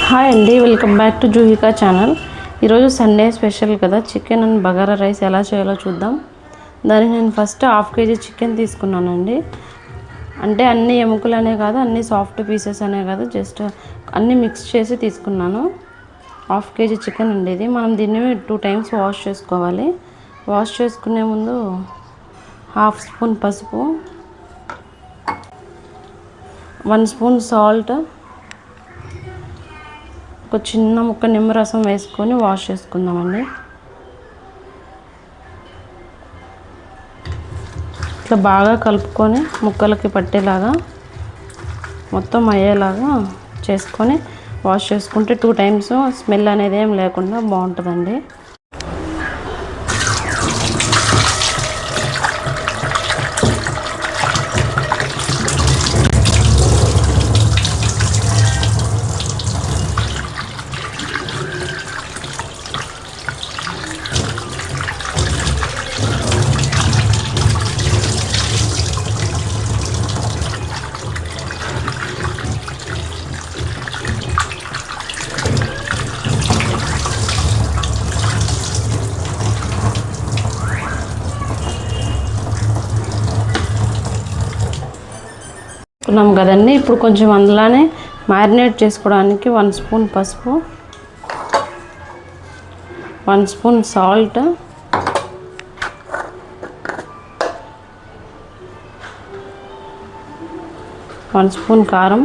Hi అండి, welcome back to జూహికా channel. ఈరోజు Sunday special కదా, చికెన్ అండ్ బగారా రైస్ ఎలా చేయాలో చూద్దాం. దానికి నేను ఫస్ట్ హాఫ్ కేజీ చికెన్ తీసుకున్నానండి. అంటే అన్ని ఎముకలు అనే కాదు, అన్ని సాఫ్ట్ పీసెస్ అనే కాదు, జస్ట్ అన్నీ మిక్స్ చేసి తీసుకున్నాను. హాఫ్ కేజీ చికెన్ అండి ఇది. మనం దీన్ని 2 times వాష్ చేసుకోవాలి. వాష్ చేసుకునే ముందు హాఫ్ స్పూన్ పసుపు, 1 స్పూన్ సాల్ట్, ఒక చిన్న ముక్క నిమ్మరసం వేసుకొని వాష్ చేసుకుందామండి. ఇట్లా బాగా కలుపుకొని ముక్కలకి పట్టేలాగా మొత్తం అయ్యేలాగా చేసుకొని వాష్ చేసుకుంటే 2 times స్మెల్ అనేది ఏం లేకుండా బాగుంటుందండి. ఉన్నాం కదండి, ఇప్పుడు కొంచెం అందులోనే మ్యారినేట్ చేసుకోవడానికి 1 స్పూన్ పసుపు, 1 స్పూన్ సాల్ట్, 1 స్పూన్ కారం.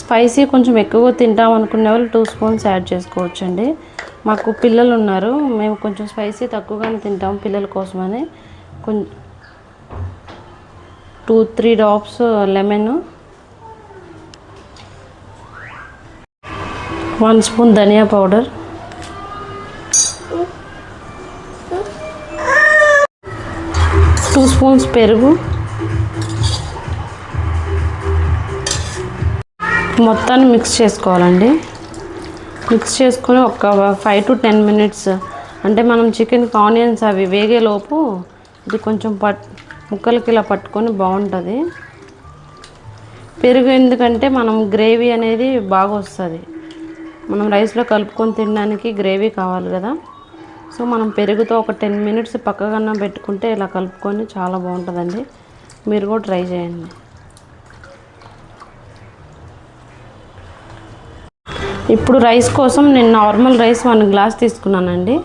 స్పైసీ కొంచెం ఎక్కువ తింటాం అనుకునే వాళ్ళు 2 స్పూన్స్ యాడ్ చేసుకోవచ్చండి. మాకు పిల్లలు ఉన్నారు, మేము కొంచెం స్పైసీ తక్కువగానే తింటాం పిల్లల కోసమని. 2-3 drops లెమన్, 1 స్పూన్ ధనియా పౌడర్, 2 స్పూన్స్ పెరుగు. మొత్తాన్ని మిక్స్ చేసుకోవాలండి. మిక్స్ చేసుకొని ఒక 5 to 10 minutes, అంటే మనం చికెన్కి ఆనియన్స్ అవి వేగేలోపు ఇది కొంచెం ముక్కలకి ఇలా పట్టుకొని బాగుంటుంది. పెరుగు ఎందుకంటే మనం గ్రేవీ అనేది బాగా వస్తుంది. మనం రైస్లో కలుపుకొని తినడానికి గ్రేవీ కావాలి కదా, సో మనం పెరుగుతో ఒక 10 minutes పక్కకన్నా పెట్టుకుంటే ఇలా కలుపుకొని చాలా బాగుంటుందండి. మీరు కూడా ట్రై చేయండి. ఇప్పుడు రైస్ కోసం నేను నార్మల్ రైస్ 1 glass తీసుకున్నానండి.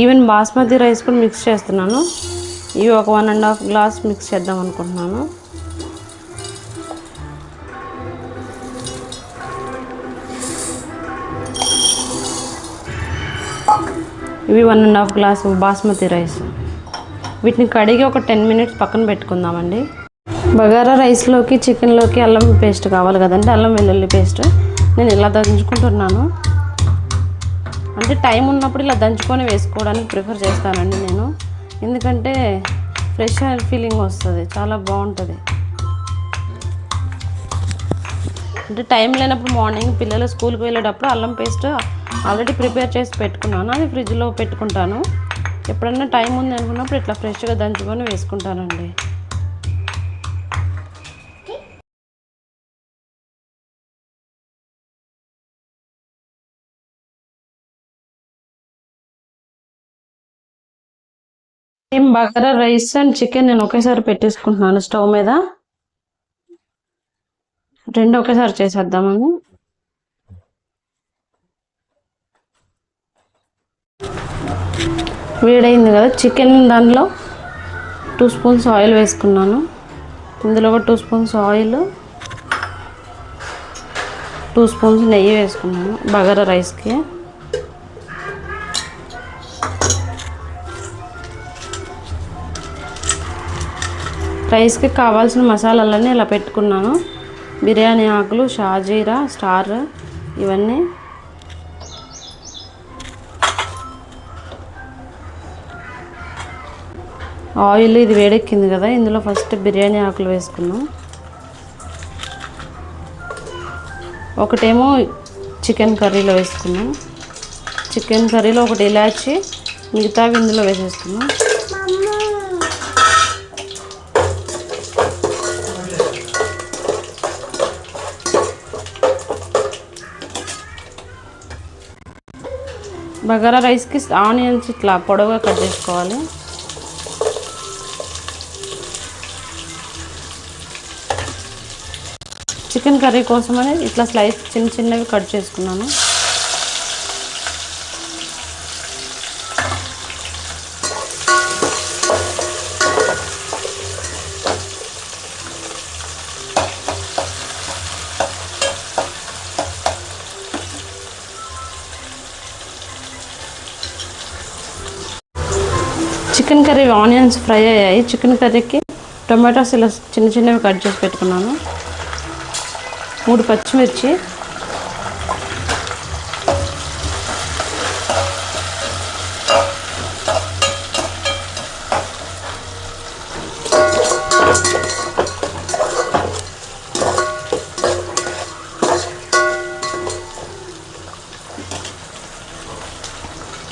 ఈవెన్ బాస్మతి రైస్ కూడా మిక్స్ చేస్తున్నాను. ఇవి ఒక 1.5 glass మిక్స్ చేద్దాం అనుకుంటున్నాను. ఇవి 1.5 glass బాస్మతి రైస్. వీటిని కడిగి ఒక 10 minutes పక్కన పెట్టుకుందామండి. బగారా రైస్లోకి చికెన్లోకి అల్లం పేస్ట్ కావాలి కదండి, అల్లం వెల్లుల్లి పేస్ట్. నేను ఇలా దంచుకుంటున్నాను. అంటే టైం ఉన్నప్పుడు ఇలా దంచుకొని వేసుకోవడానికి ప్రిఫర్ చేస్తానండి నేను, ఎందుకంటే ఫ్రెష్ ఫీలింగ్ వస్తుంది, చాలా బాగుంటుంది. అంటే టైం లేనప్పుడు మార్నింగ్ పిల్లలు స్కూల్కి వెళ్ళేటప్పుడు అల్లం పేస్ట్ ఆల్రెడీ ప్రిపేర్ చేసి పెట్టుకున్నాను, అది ఫ్రిడ్జ్లో పెట్టుకుంటాను. ఎప్పుడన్నా టైం ఉంది అనుకున్నప్పుడు ఇట్లా ఫ్రెష్గా దంచుకొని వేసుకుంటానండి. బగారా రైస్ అండ్ చికెన్ నేను ఒకేసారి పెట్టేసుకుంటున్నాను స్టవ్ మీద. 2 ఒకేసారి చేసేద్దామని. వేడైంది కదా, చికెన్ దానిలో 2 స్పూన్స్ ఆయిల్ వేసుకున్నాను. ఇందులో ఒక 2 స్పూన్స్ ఆయిల్, 2 స్పూన్స్ నెయ్యి వేసుకున్నాను బగారా రైస్కి. రైస్కి కావాల్సిన మసాలాలన్నీ ఇలా పెట్టుకున్నాను. బిర్యానీ ఆకులు, షాజీరా, స్టార్, ఇవన్నీ. ఆయిల్ ఇది వేడెక్కింది కదా, ఇందులో ఫస్ట్ బిర్యానీ ఆకులు వేసుకున్నాం. ఒకటేమో చికెన్ కర్రీలో వేసుకున్నాం. చికెన్ కర్రీలో ఒకటి ఇలాచి, మిగతావి ఇందులో వేసేసుకున్నాం. బగారా రైస్కి ఆనియన్స్ ఇట్లా పొడవుగా కట్ చేసుకోవాలి. చికెన్ కర్రీ కోసమని ఇట్లా స్లైస్ చిన్న చిన్నవి కట్ చేసుకున్నాను. చికెన్ కర్రీ ఆనియన్స్ ఫ్రై అయ్యాయి. చికెన్ కర్రీకి టొమాటోస్ ఇలా చిన్న చిన్నవి కట్ చేసి పెట్టుకున్నాను. 3 పచ్చిమిర్చి,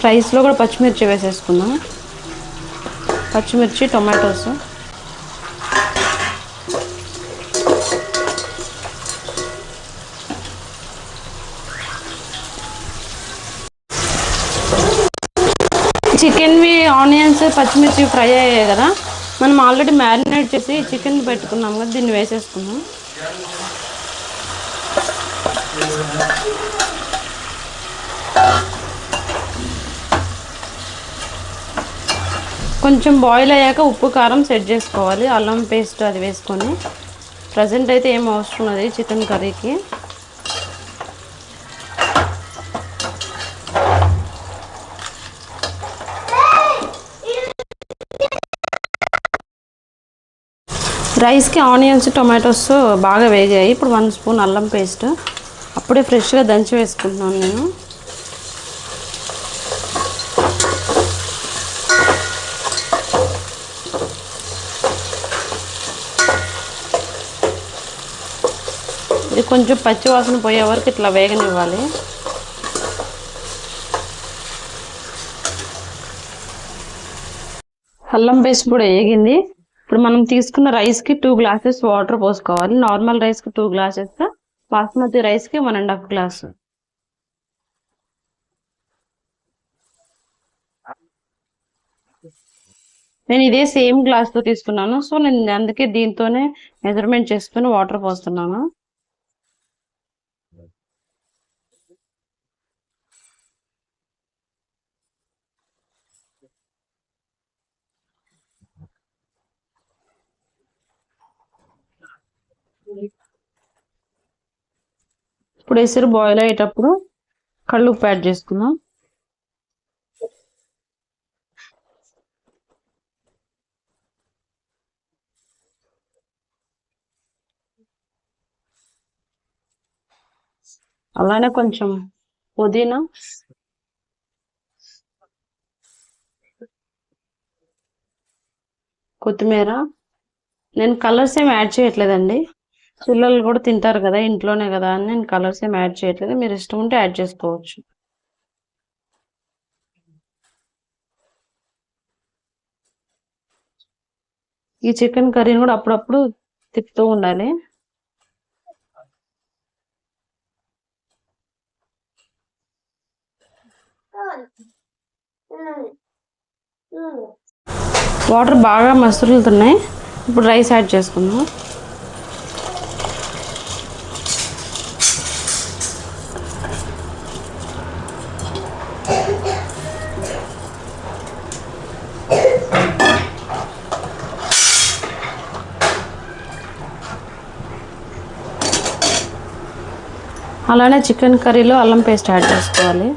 రైస్లో కూడా పచ్చిమిర్చి వేసేసుకుందాం. పచ్చిమిర్చి, టొమాటోస్, చికెన్వి ఆనియన్స్ పచ్చిమిర్చి ఫ్రై అయ్యాయి కదా, మనం ఆల్రెడీ మ్యారినేట్ చేసి చికెన్ పెట్టుకున్నాం కదా, దీన్ని వేసేసుకున్నాం. కొంచెం బాయిల్ అయ్యాక ఉప్పు కారం సెట్ చేసుకోవాలి. అల్లం పేస్ట్ అది వేసుకొని. ప్రజెంట్ అయితే ఏం అవసరం ఉన్నది చికెన్ కర్రీకి. రైస్కి ఆనియన్స్ టొమాటోస్ బాగా వేగాయి. ఇప్పుడు 1 స్పూన్ అల్లం పేస్ట్ అప్పుడే ఫ్రెష్గా దంచి వేసుకుంటున్నాను నేను. ఇది కొంచెం పచ్చి వాసన పోయే వరకు ఇట్లా వేగనివ్వాలి. అల్లం పేస్ట్ కూడా వేగింది. ఇప్పుడు మనం తీసుకున్న రైస్కి 2 గ్లాసెస్ వాటర్ పోసుకోవాలి. నార్మల్ రైస్కి 2 గ్లాసెస్, బాస్మతి రైస్కి 1.5 గ్లాస్. నేను ఇదే సేమ్ గ్లాస్తో తీసుకున్నాను, సో నేను అందుకే దీంతోనే మెజర్మెంట్ చేసుకుని వాటర్ పోస్తున్నాను. ఇప్పుడు ఎసురు బాయిల్ అయ్యేటప్పుడు కళ్ళు ఉప్పు యాడ్ చేసుకుందాం. అలానే కొంచెం పుదీనా, కొత్తిమీర. నేను కలర్స్ ఏమి యాడ్ చేయట్లేదండి, పిల్లలు కూడా తింటారు కదా ఇంట్లోనే కదా అని నేను కలర్స్ ఏమి యాడ్ చేయట్లేదు. మీరు ఇష్టం ఉంటే యాడ్ చేసుకోవచ్చు. ఈ చికెన్ కర్రీని కూడా అప్పుడప్పుడు తిప్పుతూ ఉండాలి. వాటర్ బాగా మసులుతున్నాయి. ఇప్పుడు రైస్ యాడ్ చేసుకుందాం. అలానే చికెన్ కర్రీలో అల్లం పేస్ట్ యాడ్ చేసుకోవాలి.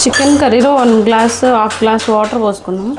చికెన్ కర్రీలో 1 గ్లాస్, హాఫ్ గ్లాస్ వాటర్ పోసుకున్నాం.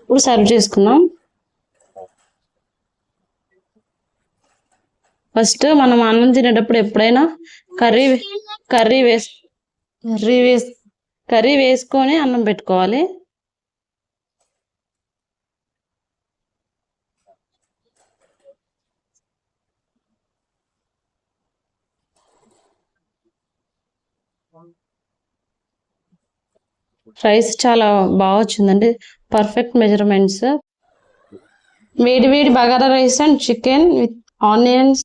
ఇప్పుడు సర్వ్ చేసుకుందాం. ఫస్ట్ మనం అన్నం తినేటప్పుడు ఎప్పుడైనా కర్రీ కర్రీ వేస్ కర్రీ వేస్ కర్రీ వేసుకొని అన్నం పెట్టుకోవాలి. రైస్ చాలా బాగా వచ్చిందండి, పర్ఫెక్ట్ మెజర్మెంట్స్. వేడి వేడి bagara rice and chicken with onions